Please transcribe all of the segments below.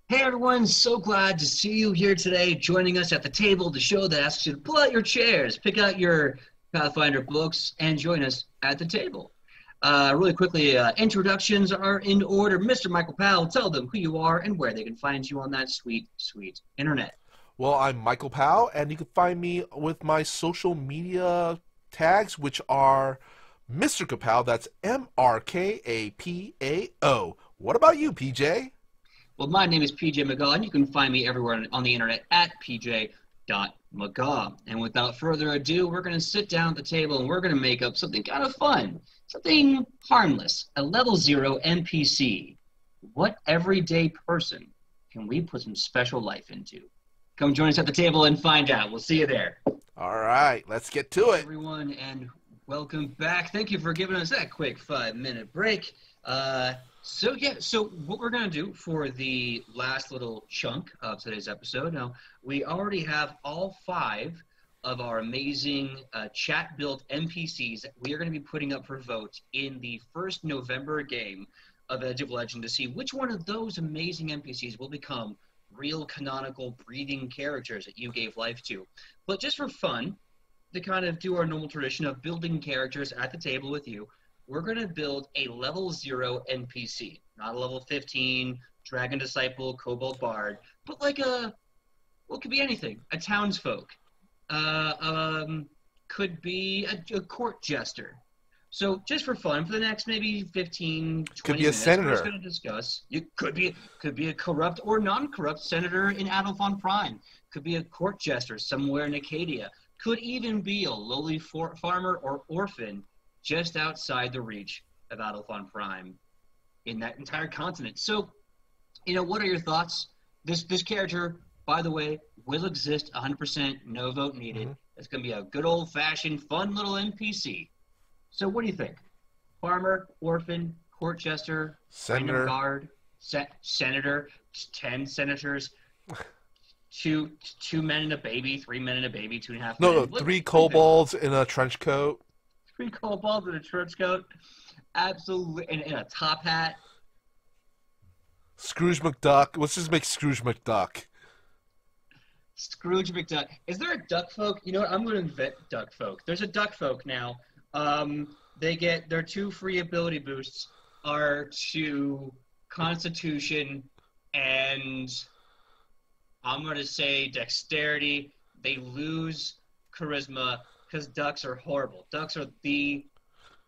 Hey everyone, so glad to see you here today, joining us at the table, the show that asks you to pull out your chairs, pick out your Pathfinder books, and join us at the table. Really quickly, introductions are in order. Mr. Michael Powell, tell them who you are and where they can find you on that sweet, sweet internet. Well, I'm Michael Powell, and you can find me with my social media tags, which are Mr. Kapow. That's MRKAPAO. What about you, PJ? Well, my name is PJ McGaw, and you can find me everywhere on the internet at pj.mcgaw. And without further ado, we're going to sit down at the table and we're going to make up something kind of fun, something harmless, a level 0 NPC. What everyday person can we put some special life into? Come join us at the table and find out. We'll see you there. All right, let's get to it. Everyone, and welcome back. Thank you for giving us that quick 5-minute break. So what we're going to do for the last little chunk of today's episode, now we already have all 5 of our amazing chat-built NPCs that we are going to be putting up for vote in the first November game of Edge of Legend to see which one of those amazing NPCs will become real canonical breathing characters that you gave life to. But just for fun, to kind of do our normal tradition of building characters at the table with you, we're going to build a level 0 NPC, not a level 15 Dragon Disciple, Kobold Bard, but like well, it could be anything. A townsfolk. Could be a court jester. So just for fun, for the next maybe 15, 20 Could be a minutes, we're just senator. going to discuss. It could be a corrupt or non-corrupt senator in Adolphon Prime. Could be a court jester somewhere in Acadia. Could even be a lowly farmer or orphan just outside the reach of Adolphon Prime in that entire continent. So, what are your thoughts? This character, by the way, will exist 100%, no vote needed. It's going to be a good old-fashioned, fun little NPC. So what do you think? Farmer, orphan, court jester, random Senator. guard, senator, 10 senators, two men and a baby, 3 men and a baby, 2.5 No, men. no, What do three you think? kobolds in a trench coat. 3 kobolds in a trench coat, absolutely, and in a top hat. Scrooge McDuck. Let's just make Scrooge McDuck. Scrooge McDuck. Is there a duck folk? You know what? I'm going to invent duck folk. There's a duck folk now. They get their 2 free ability boosts are to Constitution and I'm going to say Dexterity. They lose Charisma because ducks are horrible. Ducks are the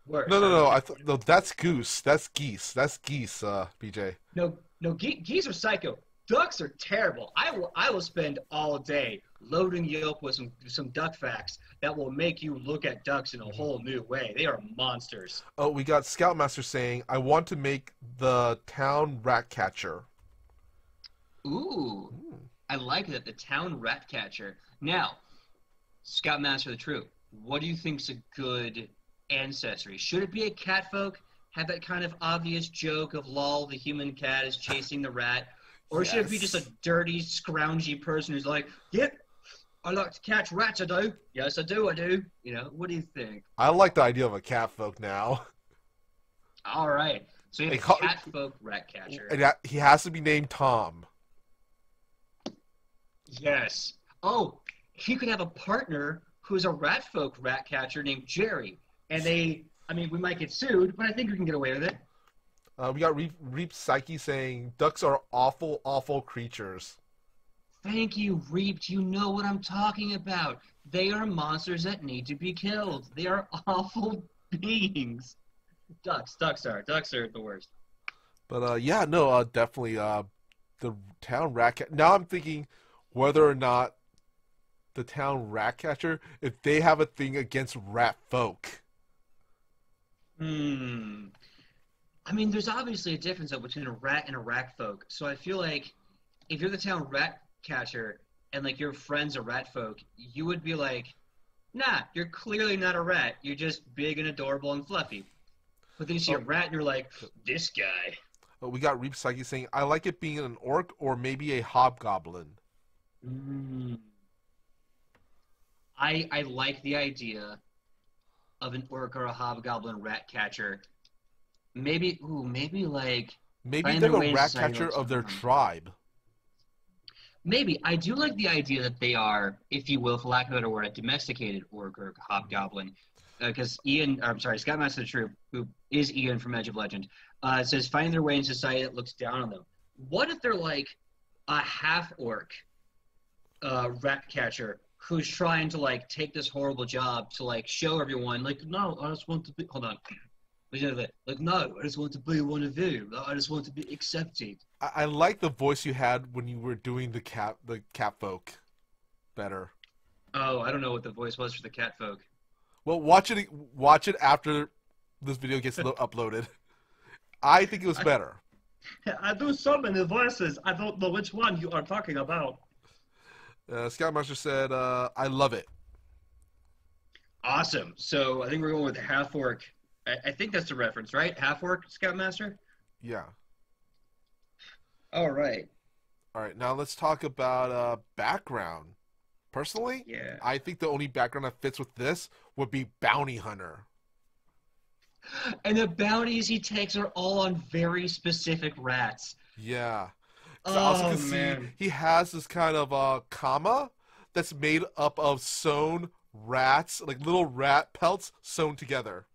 worst. No, no, no. No, that's goose. That's geese. That's geese. PJ. No, geese are psycho. Ducks are terrible. I will spend all day loading you up with some duck facts that will make you look at ducks in a whole new way. They are monsters. Oh, we got Scoutmaster saying, "I want to make the town Ratcatcher." Ooh, I like that. The town Ratcatcher. Now, Scoutmaster of the Troop, what do you think's a good ancestry? Should it be a catfolk? Have that kind of obvious joke of lol, the human cat is chasing the rat? Or should it be just a dirty, scroungy person who's like, yep, I like to catch rats, I do. Yes, I do. What do you think? I like the idea of a catfolk now. All right. So you have They a call- catfolk Ratcatcher. And he has to be named Tom. Yes. Oh, he could have a partner who's a ratfolk Ratcatcher named Jerry. And we might get sued, but I think we can get away with it. We got Reap Psyche saying, "Ducks are awful, awful creatures." Thank you, Reaped. You know what I'm talking about. They are monsters that need to be killed. They are awful beings. Ducks are the worst. But definitely the town Ratcatcher. Now I'm thinking whether or not the town Ratcatcher, if they have a thing against rat folk. There's obviously a difference though, between a rat and a rat folk. So I feel like if you're the town rat catcher and like your friend's a rat folk, you would be like, nah, you're clearly not a rat. You're just big and adorable and fluffy. But then you see a rat and you're like, this guy. We got Reap Psyche saying, "I like it being an orc or maybe a hobgoblin." I like the idea of an orc or a hobgoblin rat catcher. Maybe like Maybe find they're their way a into rat society catcher like of their someone. tribe. Maybe. I do like the idea that they are, if you will, for lack of a better word, a domesticated orc or hobgoblin. Because Scoutmaster of the Troop, who is Ian from Edge of Legend, says finding their way in society that looks down on them. What if they're like a half-orc ratcatcher who's trying to like take this horrible job to like show everyone, like, no, I just want to be. Hold on. Like, no, I just want to be one of you. I just want to be accepted. I like the voice you had when you were doing the cat folk better. Oh, I don't know what the voice was for the cat folk. Well, watch it after this video gets uploaded. I think it was better. I do so many voices. I don't know which one you are talking about. Scoutmaster said, I love it. Awesome. So I think we're going with Half-Orc. I think that's the reference, right? Half-Orc Scoutmaster? Yeah. All right. All right, now let's talk about background. Personally, yeah, I think the only background that fits with this would be Bounty Hunter. And the bounties he takes are all on very specific rats. Yeah. Oh, I also can man. see he has this kind of comma that's made up of sewn rats, like little rat pelts sewn together.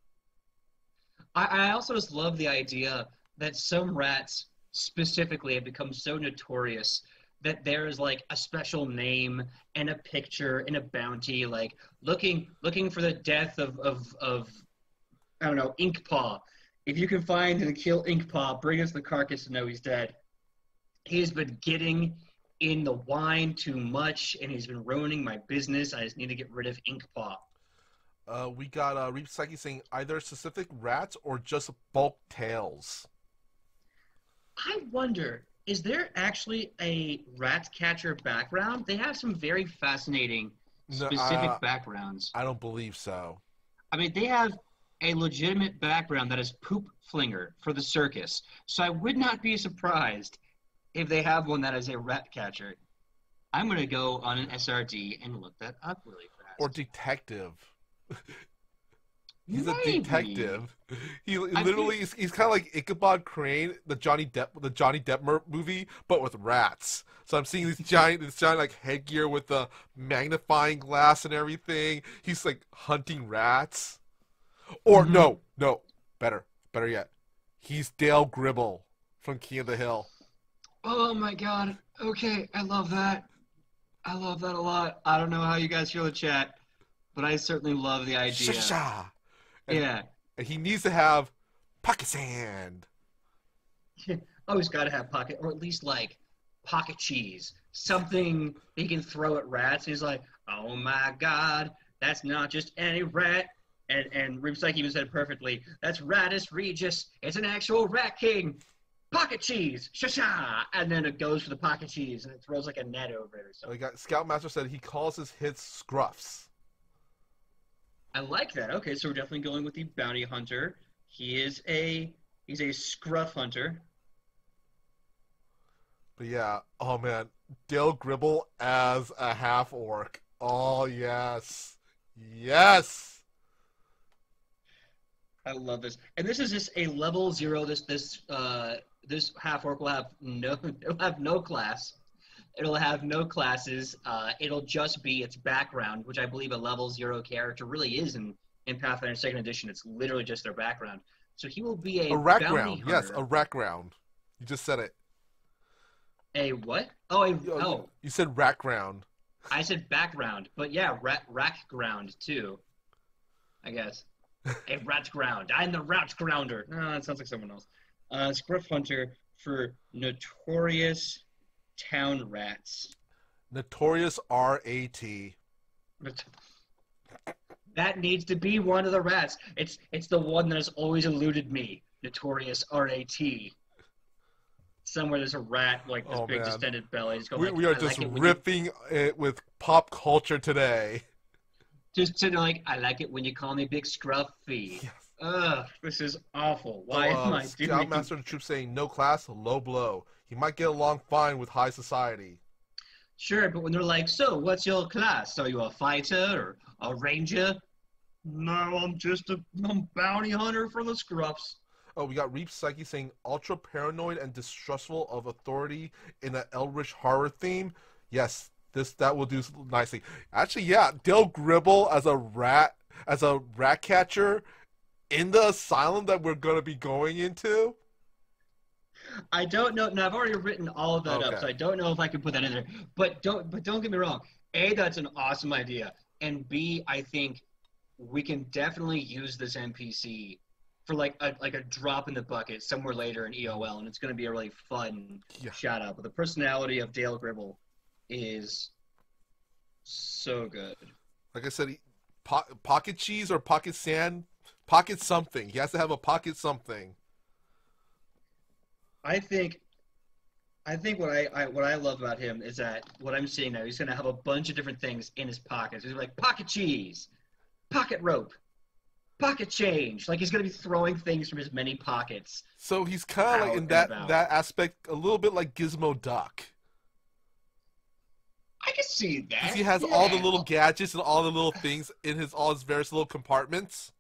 I also just love the idea that some rats specifically have become so notorious that there is like a special name and a picture and a bounty, like looking for the death of I don't know, Inkpaw. If you can find and kill Inkpaw, bring us the carcass to know he's dead. He's been getting in the wine too much, and he's been ruining my business. I just need to get rid of Inkpaw. We got Reap Psyche saying either specific rats or just bulk tails. I wonder, is there actually a Ratcatcher background? They have some very fascinating specific backgrounds. I don't believe so. I mean, they have a legitimate background that is Poop Flinger for the circus. So I would not be surprised if they have one that is a Ratcatcher. I'm going to go on an SRD and look that up really fast. Or detective. He's Maybe. a detective. He literally he's kind of like Ichabod Crane, the Johnny Depp movie, but with rats. So I'm seeing this giant like headgear with the magnifying glass and everything. He's like hunting rats. Or no, better yet, he's Dale Gribble from King of the Hill. Oh my God! Okay, I love that. I love that a lot. I don't know how you guys feel in chat, but I certainly love the idea. Yeah. And he needs to have pocket sand. Oh, he's got to have pocket, or at least like pocket cheese. Something he can throw at rats. He's like, oh my God, that's not just any rat. And Ripsych even said it perfectly. That's Ratus Regis. It's an actual rat king. Pocket cheese. Sha-sha. And then it goes for the pocket cheese, and it throws like a net over it or something. We got Scoutmaster said he calls his hits scruffs. I like that. Okay, so we're definitely going with the bounty hunter. He's a scruff hunter. But yeah, oh man, Dale Gribble as a half-orc. Oh yes. Yes! I love this. And this is just a level 0. This half-orc will have no class. It'll have no classes. It'll just be its background, which I believe a level 0 character really is in Pathfinder 2nd Edition. It's literally just their background. So he will be a rat bounty ground. hunter. Yes, a rat ground. You just said it. A what? Oh, You said rat ground. I said background, but yeah, rack ground too, I guess. A rat ground. I'm the rat grounder. No, that sounds like someone else. Scruff hunter for notorious town rats. Notorious R-A-T. That needs to be one of the rats. It's the one that has always eluded me. Notorious R-A-T. Somewhere there's a rat like this big distended belly. We are just riffing it with pop culture today. Just to like, I like it when you call me Big Scruffy. Yes. Ugh, this is awful. Why am I doing this? Scoutmaster of the troop saying no class, low blow. He might get along fine with high society. Sure, but when they're like, so what's your class? Are you a fighter or a ranger? No, I'm just a bounty hunter for the scruffs. Oh, we got Reap Psyche saying ultra paranoid and distrustful of authority in an eldritch horror theme. Yes, that will do nicely. Actually, yeah, Dale Gribble as a rat catcher in the asylum that we're going to be going into. I don't know. Now I've already written all of that up, Okay. so I don't know if I can put that in there. But don't get me wrong. A, that's an awesome idea, and B, I think we can definitely use this NPC for like a drop in the bucket somewhere later in EOL, and it's going to be a really fun Yeah. shout out. But the personality of Dale Gribble is so good. Like I said, pocket cheese or pocket sand, pocket something. He has to have a pocket something. I think I think what I love about him is that what I'm seeing now, he's gonna have a bunch of different things in his pockets. He's like pocket cheese, pocket rope, pocket change. Like he's gonna be throwing things from his many pockets So he's kind of like out in and that about. that aspect a little bit like Gizmo Duck. I can see Because that. he has all the Yeah. little gadgets and all the little things in all his various little compartments.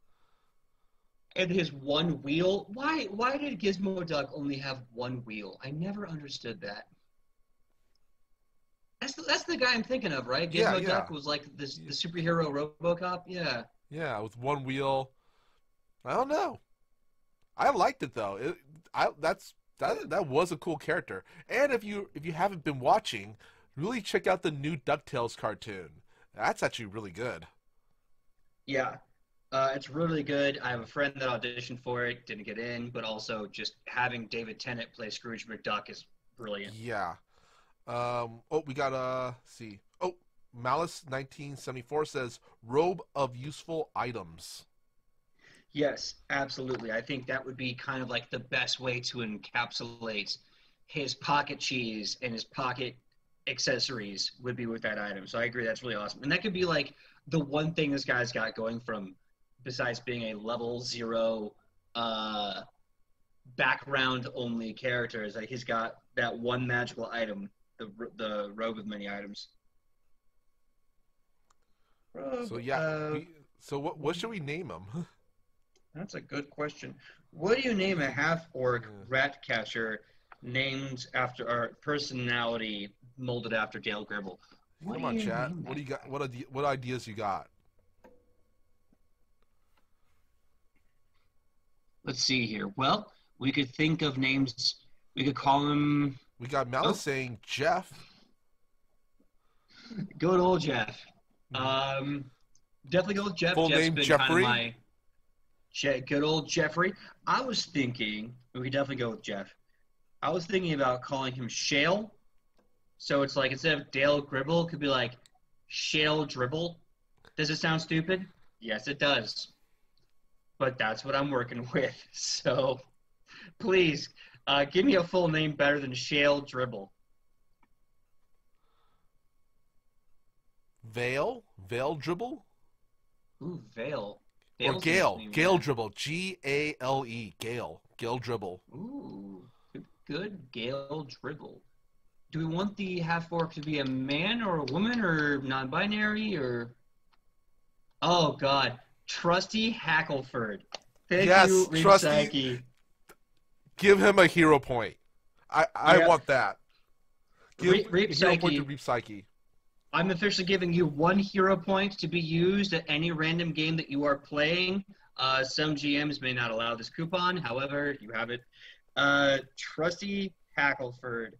And his one wheel. Why did Gizmo Duck only have one wheel? I never understood that. That's the guy I'm thinking of, right? Yeah, Gizmo yeah, Duck was like the superhero RoboCop. Yeah. yeah, with one wheel. I don't know. I liked it though. That was a cool character. And if you haven't been watching, really check out the new DuckTales cartoon. That's actually really good. Yeah. It's really good. I have a friend that auditioned for it, didn't get in, but also just having David Tennant play Scrooge McDuck is brilliant. Yeah. Oh, we got see. Oh, Malice 1974 says robe of useful items. Yes, absolutely. I think that would be kind of like the best way to encapsulate his pocket cheese and his pocket accessories would be with that item. So I agree, that's really awesome. And that could be like the one thing this guy's got going from besides being a level 0 uh background only character is like he's got that one magical item, the robe of many items. So Robe yeah, of so what should we name him? That's a good question. What do you name a half-orc Yeah. rat catcher named after our personality molded after Dale Gribble? What Come do on, you chat. name What do that you got? guy? What ideas you got? Let's see here. Well, we could think of names. We could call him. We got Malice Oh, saying Jeff. good old Jeff. Um, Definitely go with Jeff. Full Jeff's name been kind of Jeffrey. my good old Jeffrey. I was thinking we could definitely go with Jeff. I was thinking about calling him Shale. So it's like instead of Dale Gribble, it could be like Shale Dribble. Does it sound stupid? Yes, it does. But that's what I'm working with. So please give me a full name better than Shale Dribble. Vale Dribble, Ooh, Vale. or Vale's a nice Gale name, Gale yeah. Dribble, Gale, Gale Dribble. Ooh, good Gale Dribble. Do we want the half-orc to be a man or a woman or non-binary or? Oh God, Trusty Hackleford. Thank you, Yes, Reem Trusty. Psyche. Give him a hero point. I Yep. want that. Give Reem a hero point to Psyche. Reap Psyche. I'm officially giving you one hero point to be used at any random game that you are playing. Some GMs may not allow this coupon. However, you have it. Trusty Hackleford.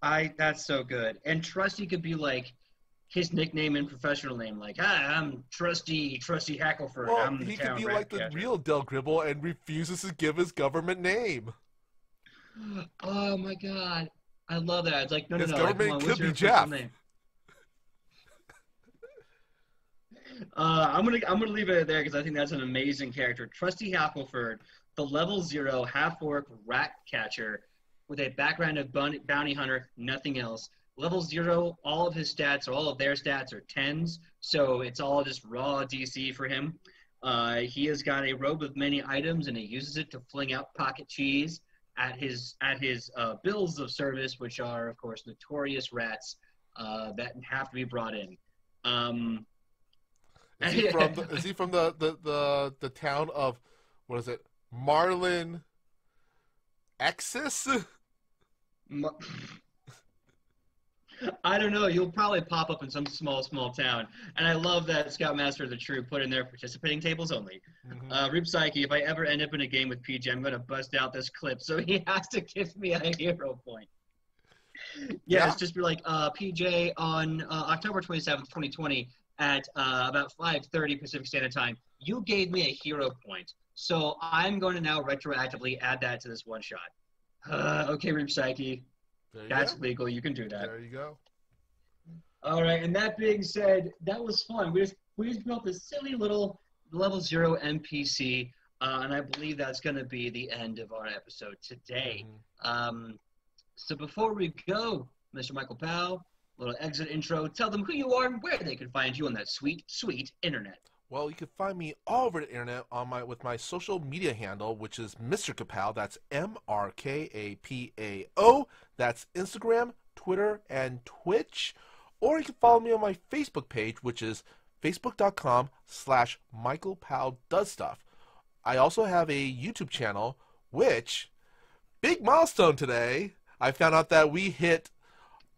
That's so good. And Trusty could be like his nickname and professional name. Like, hi, I'm Trusty Hackleford. Well, I'm the he could town be rat like the catcher. real Del Gribble and refuses to give his government name. Oh my God. I love that. It's like, no, His like, come government on, could what's be your official Jeff. name? I'm gonna leave it there because I think that's an amazing character. Trusty Hackleford, the level 0 half-orc rat catcher with a background of bounty hunter, nothing else. Level 0, all of his stats, or all of their stats are 10s, so it's all just raw DC for him. He has got a robe of many items, and he uses it to fling out pocket cheese at his bills of service, which are, of course, notorious rats that have to be brought in. Is he from the town of, what is it, Marlin Exis? I don't know. You'll probably pop up in some small town. And I love that Scoutmaster of the Troop put in there participating tables only. Rip Psyche, if I ever end up in a game with PJ, I'm going to bust out this clip. So he has to give me a hero point. Yes, just be like, PJ, on October 27th, 2020, at about 5:30 Pacific Standard Time, you gave me a hero point. So I'm going to now retroactively add that to this one shot. Okay, Rip Psyche. That's legal. You can do that. There you go. All right, and that being said, that was fun. We just built this silly little level 0 NPC, and I believe that's going to be the end of our episode today. So before we go, Mr. Michael Powell, little exit intro. Tell them who you are and where they can find you on that sweet, sweet internet. Well, you can find me all over the internet with my social media handle, which is Mr. Kapow. That's MrKapao. That's Instagram, Twitter, and Twitch. Or you can follow me on my Facebook page, which is facebook.com/MichaelPowellDoesStuff. I also have a YouTube channel, which, big milestone today, I found out that we hit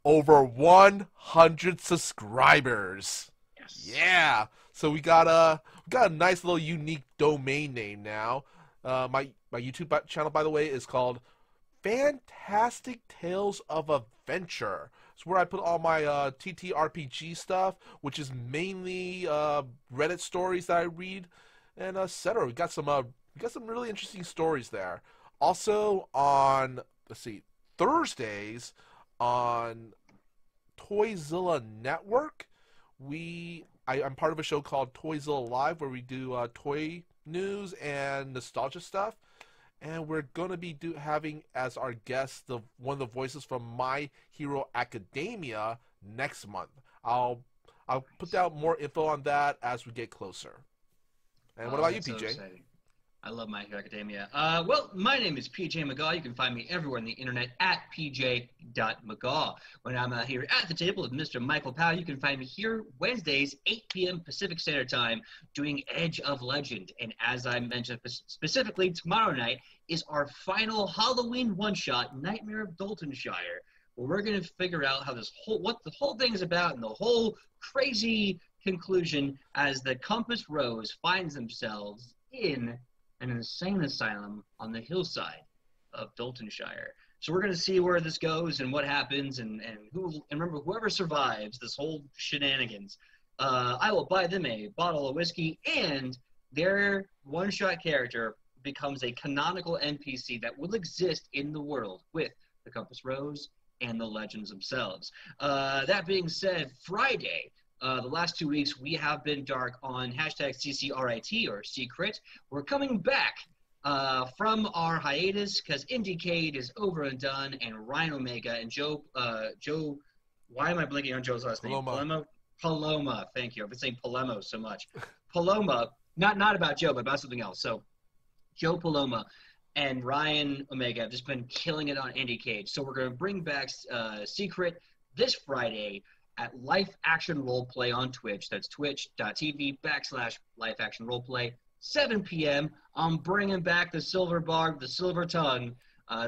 over 100 subscribers. Yes. Yeah. So we got a nice little unique domain name now. My YouTube channel, by the way, is called Fantastic Tales of Adventure. It's where I put all my TTRPG stuff, which is mainly Reddit stories that I read, and etc. We got some really interesting stories there. Also on Thursdays on Toyzilla Network, I'm part of a show called Toyzilla Live, where we do toy news and nostalgia stuff, and we're going to be having as our guest one of the voices from My Hero Academia next month. I'll put out more info on that as we get closer. And what about you, PJ? So exciting. I love My Hero Academia. Well, my name is PJ McGaw. You can find me everywhere on the internet at pj.mcgaw. When I'm here at the table with Mr. Michael Powell, you can find me here Wednesdays, 8 p.m. Pacific Standard Time, doing Edge of Legend. And as I mentioned specifically, tomorrow night is our final Halloween one-shot, Nightmare of Daltonshire, where we're going to figure out how what the whole thing is about and the whole crazy conclusion as the Compass Rose finds themselves in an insane asylum on the hillside of Daltonshire. So we're going to see where this goes and what happens, and remember, whoever survives this whole shenanigans, I will buy them a bottle of whiskey, and their one-shot character becomes a canonical NPC that will exist in the world with the Compass Rose and the legends themselves. That being said, Friday, the last 2 weeks, we have been dark on hashtag CCRIT, or Secret. We're coming back from our hiatus because Indiecade is over and done, and Ryan Omega and Joe, why am I blinking on Joe's last name? Paloma, thank you. I've been saying Palemo so much. Paloma, not about Joe, but about something else. So Joe Paloma and Ryan Omega have just been killing it on Indiecade. So we're going to bring back Secret this Friday at Life Action Roleplay on Twitch. That's twitch.tv/Life Action Roleplay, 7 p.m. I'm bringing back the Silver Barb, the Silver Tongue.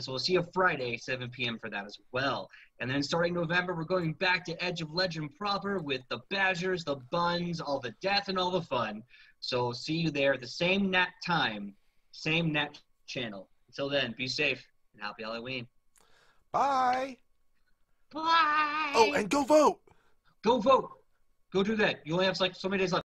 So we'll see you Friday, 7 p.m. for that as well. And then starting November, we're going back to Edge of Legend proper with the Badgers, the Buns, all the death, and all the fun. So see you there at the same Nat time, same Nat channel. Until then, be safe and happy Halloween. Bye. Bye. Oh, and go vote. Go vote. Go do that. You only have so many days left.